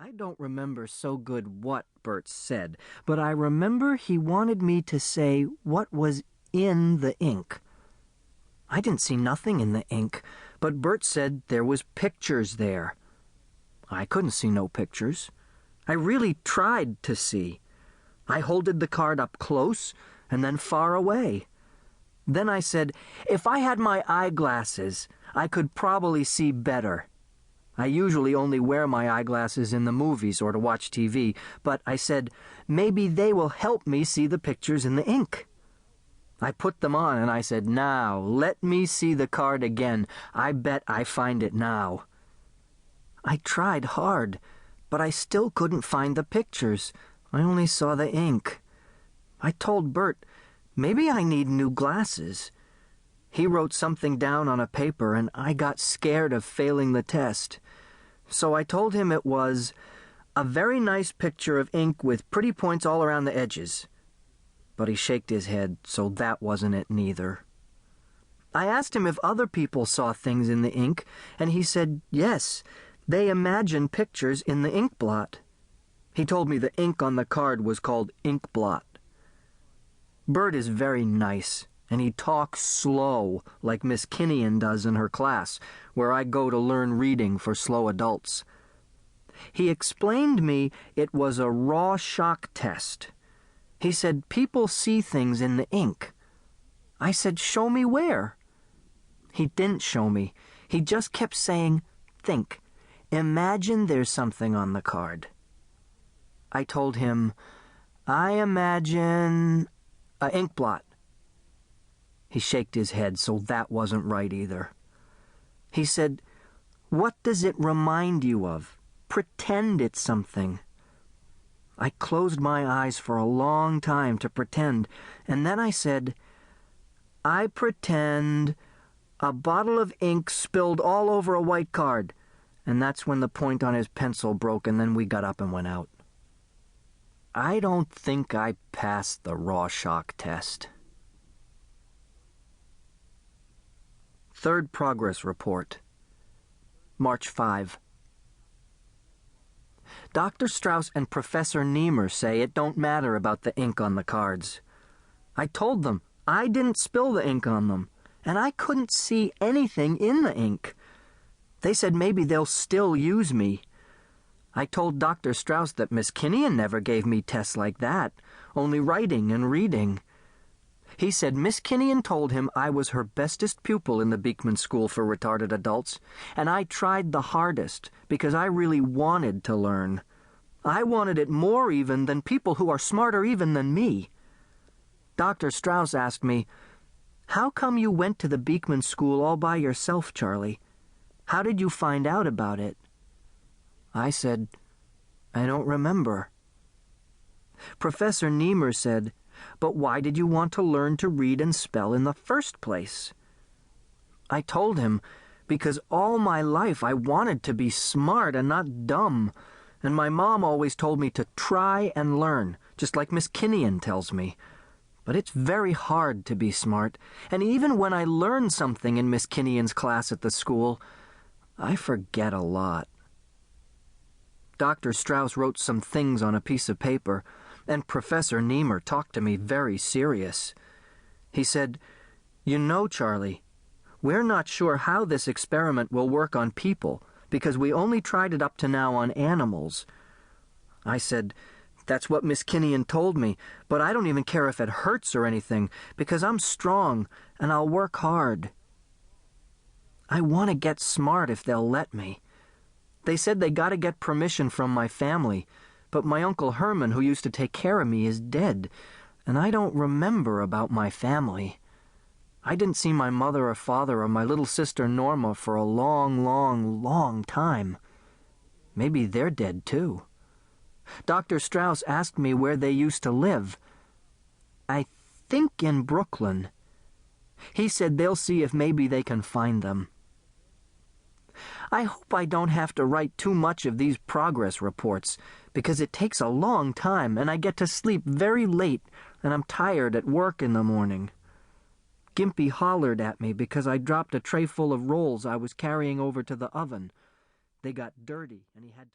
I don't remember so good what Bert said, but I remember he wanted me to say what was in the ink. I didn't see nothing in the ink, but Bert said there was pictures there. I couldn't see no pictures. I really tried to see. I holded the card up close and then far away. Then I said, if I had my eyeglasses, I could probably see better. I usually only wear my eyeglasses in the movies or to watch TV, but I said, maybe they will help me see the pictures in the ink. I put them on and I said, now, let me see the card again. I bet I find it now. I tried hard, but I still couldn't find the pictures. I only saw the ink. I told Bert, maybe I need new glasses. He wrote something down on a paper, and I got scared of failing the test. So I told him it was a very nice picture of ink with pretty points all around the edges. But he shaked his head, so that wasn't it neither. I asked him if other people saw things in the ink, and he said yes, they imagine pictures in the ink blot. He told me the ink on the card was called ink blot. Bert is very nice, and he talks slow, like Miss Kinnian does in her class, where I go to learn reading for slow adults. He explained me it was a raw shock test. He said people see things in the ink. I said, show me where. He didn't show me. He just kept saying, think. Imagine there's something on the card. I told him, I imagine a ink blot. He shaked his head, so that wasn't right either. He said, what does it remind you of? Pretend it's something. I closed my eyes for a long time to pretend, and then I said, I pretend a bottle of ink spilled all over a white card, and that's when the point on his pencil broke, and then we got up and went out. I don't think I passed the raw shock test. Third progress report. March 5. Dr. Strauss and Professor Niemer say it don't matter about the ink on the cards. I told them I didn't spill the ink on them, and I couldn't see anything in the ink. They said maybe they'll still use me. I told Dr. Strauss that Miss Kinnian never gave me tests like that, only writing and reading. He said Miss Kinnian told him I was her bestest pupil in the Beekman School for Retarded Adults, and I tried the hardest because I really wanted to learn. I wanted it more even than people who are smarter even than me. Dr. Strauss asked me, how come you went to the Beekman School all by yourself, Charlie? How did you find out about it? I said, I don't remember. Professor Niemer said, but why did you want to learn to read and spell in the first place? I told him, because all my life I wanted to be smart and not dumb, and my mom always told me to try and learn, just like Miss Kinnian tells me. But it's very hard to be smart, and even when I learn something in Miss Kinnian's class at the school, I forget a lot. Dr. Strauss wrote some things on a piece of paper, and Professor Niemer talked to me very serious. He said, you know, Charlie, we're not sure how this experiment will work on people, because we only tried it up to now on animals. I said, that's what Miss Kinnian told me, but I don't even care if it hurts or anything, because I'm strong, and I'll work hard. I want to get smart if they'll let me. They said they got to get permission from my family, but my Uncle Herman, who used to take care of me, is dead, and I don't remember about my family. I didn't see my mother or father or my little sister Norma for a long, long, long time. Maybe they're dead, too. Dr. Strauss asked me where they used to live. I think in Brooklyn. He said they'll see if maybe they can find them. I hope I don't have to write too much of these progress reports, because it takes a long time and I get to sleep very late and I'm tired at work in the morning. Gimpy hollered at me because I dropped a tray full of rolls I was carrying over to the oven. They got dirty and he had to